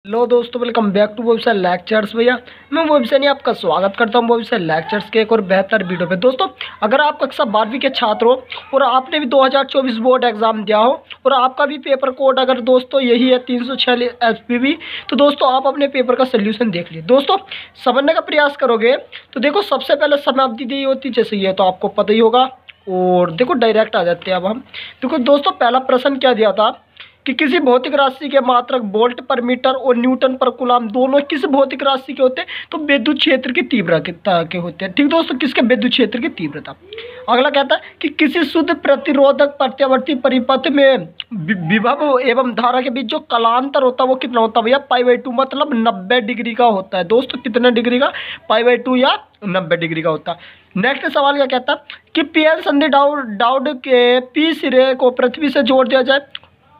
Hello दोस्तों, welcome back to voice lectures. भैया मैं वॉइस नहीं आपका स्वागत करता हूं वॉइस लेक्चर्स के एक और बेहतर वीडियो पे। दोस्तों, अगर आप कक्षा 12वीं के छात्र हो और आपने भी 2024 बोर्ड एग्जाम दिया हो और आपका भी पेपर कोड अगर दोस्तों यही है 346 SPB, तो दोस्तों आप अपने पेपर का सोल्यूशन देख लीजिए। दोस्तों, समझने का प्रयास करोगे तो देखो, सबसे पहले समाप्ति दी होती जैसे ये तो आपको पता ही होगा। और देखो डायरेक्ट आ जाते हैं अब हम। देखो दोस्तों, पहला प्रश्न क्या दिया था कि किसी भौतिक राशि के मात्रक वोल्ट पर मीटर और न्यूटन पर कूलाम दोनों किस भौतिक राशि के होते हैं? तो विद्युत क्षेत्र की तीव्रता के होते हैं। ठीक दोस्तों, किसके? विद्युत क्षेत्र की तीव्रता। अगला कहता है कि किसी शुद्ध प्रतिरोधक प्रत्यावर्ती परिपथ में विभव एवं धारा के बीच जो कालांतर होता है वो कितना होता है? भैया π/2, मतलब 90 डिग्री का होता है। दोस्तों, कितने डिग्री का? π/2 या 90 डिग्री का होता है। नेक्स्ट सवाल क्या कहता है कि पीएन संधि डायोड के पी सिरे को पृथ्वी से जोड़ दिया जाए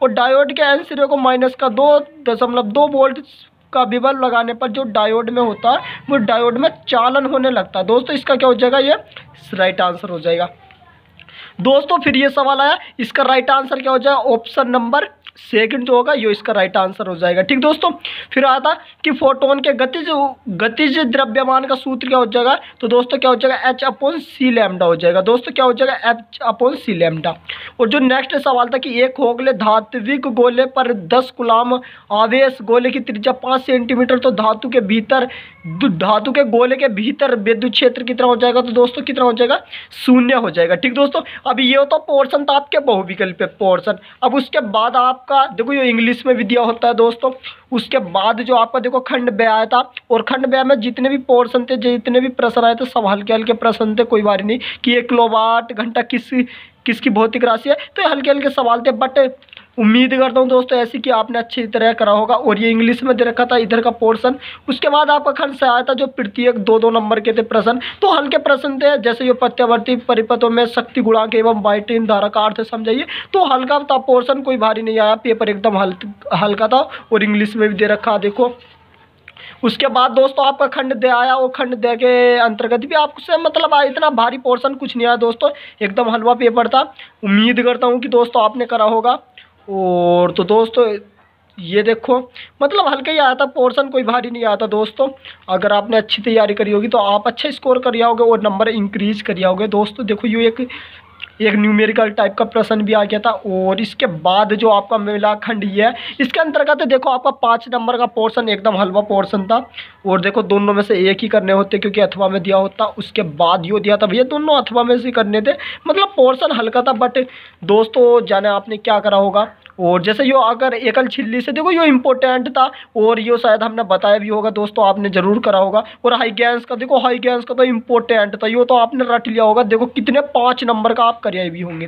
और डायोड के एन सिरे को माइनस का 2.2 वोल्ट का विभव लगाने पर जो डायोड में होता है वो डायोड में चालन होने लगता है। दोस्तों, इसका क्या हो जाएगा? ये राइट आंसर हो जाएगा। दोस्तों, फिर ये सवाल आया, इसका राइट आंसर क्या हो जाएगा? ऑप्शन नंबर सेकंड जो होगा ये इसका राइट आंसर हो जाएगा। ठीक दोस्तों, फिर आता कि फोटोन के गतिज द्रव्यमान का सूत्र क्या हो जाएगा? तो दोस्तों क्या हो जाएगा? H/c लैम्डा हो जाएगा। दोस्तों क्या हो जाएगा? H/c lambda. और जो नेक्स्ट सवाल था कि एक खोखले धात्विक गोले पर 10 कूलाम आवेश, गोले की त्रिज्या 5 सेंटीमीटर, तो धातु के गोले के भीतर विद्युत क्षेत्र कितना हो जाएगा? तो दोस्तों कितना हो जाएगा? 0 हो जाएगा। ठीक दोस्तों, अब ये तो पोर्शन था आपके बहुविकल्पीय पोर्शन। अब उसके बाद आपका देखो ये इंग्लिश में भी दिया होता है दोस्तों। उसके बाद जो आपका देखो खंड ब आया था, और खंड ब में जितने भी पोर्शन थे, जितने भी प्रश्न आए थे, सब हल्के हल्के प्रश्न थे। कोई बारी नहीं कि 1 किलोवाट घंटा किसकी भौतिक राशि है, तो हल्के हल्के सवाल थे। बट उम्मीद करता हूँ दोस्तों ऐसी कि आपने अच्छी तरह करा होगा। और ये इंग्लिश में दे रखा था इधर का पोर्शन। उसके बाद आपका खंड से आया था जो प्रत्येक 2-2 नंबर के थे प्रश्न, तो हल्के प्रश्न थे। जैसे ये प्रत्यावर्ती परिपथों में शक्ति गुणांक एवं बाइटिन धारा का अर्थ समझाइए, तो हल्का था पोर्शन, कोई भारी नहीं आया। पेपर एकदम हल्का था और इंग्लिश में भी दे रखा देखो। उसके बाद दोस्तों आपका खंड दे आया, और खंड दे के अंतर्गत भी आपसे मतलब इतना भारी पोर्शन कुछ नहीं आया दोस्तों, एकदम हलवा पेपर था। उम्मीद करता हूँ कि दोस्तों आपने करा होगा। और तो दोस्तों ये देखो, मतलब हल्का ही आया था पोर्शन, कोई भारी नहीं आया था दोस्तों। अगर आपने अच्छी तैयारी करी होगी तो आप अच्छा स्कोर कर आओगे और नंबर इंक्रीज कर आओगे। दोस्तों देखो, ये एक न्यूमेरिकल टाइप का प्रश्न भी आ गया था। और इसके बाद जो आपका मिला खंड ये है, इसके अंतर्गत देखो आपका 5 नंबर का पोर्शन एकदम हलवा पोर्शन था। और देखो दोनों में से एक ही करने होते क्योंकि अथवा में दिया होता। उसके बाद यो दिया था भैया, दोनों अथवा में से करने थे, मतलब पोर्शन हल्का था। बट दोस्तों जाने आपने क्या करा होगा। और जैसे यो अगर एकल छिल्ली से देखो, यो इम्पोर्टेंट था और यो शायद हमने बताया भी होगा दोस्तों, आपने जरूर करा होगा। और हाई गैंस का देखो, हाई गैंस का तो इम्पोर्टेंट था, यो तो आपने रट लिया होगा। देखो कितने 5 नंबर का आप करे भी होंगे।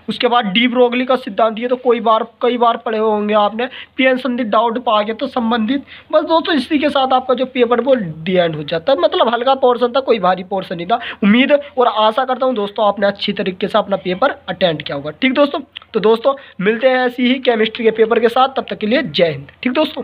उसके बाद डी ब्रोगली का सिद्धांत, ये तो कई बार पढ़े होंगे आपने। पीएन संधि डाउट पा गया तो संबंधित। बस दोस्तों इसी के साथ आपका जो पेपर वो डी एंड हो जाता है। मतलब हल्का पोर्शन था, कोई भारी पोर्शन नहीं था। उम्मीद और आशा करता हूँ दोस्तों आपने अच्छी तरीके से अपना पेपर अटेंड किया होगा। ठीक दोस्तों, तो दोस्तों मिलते हैं ऐसी ही केमिस्ट्री के पेपर के साथ। तब तक के लिए जय हिंद। ठीक दोस्तों।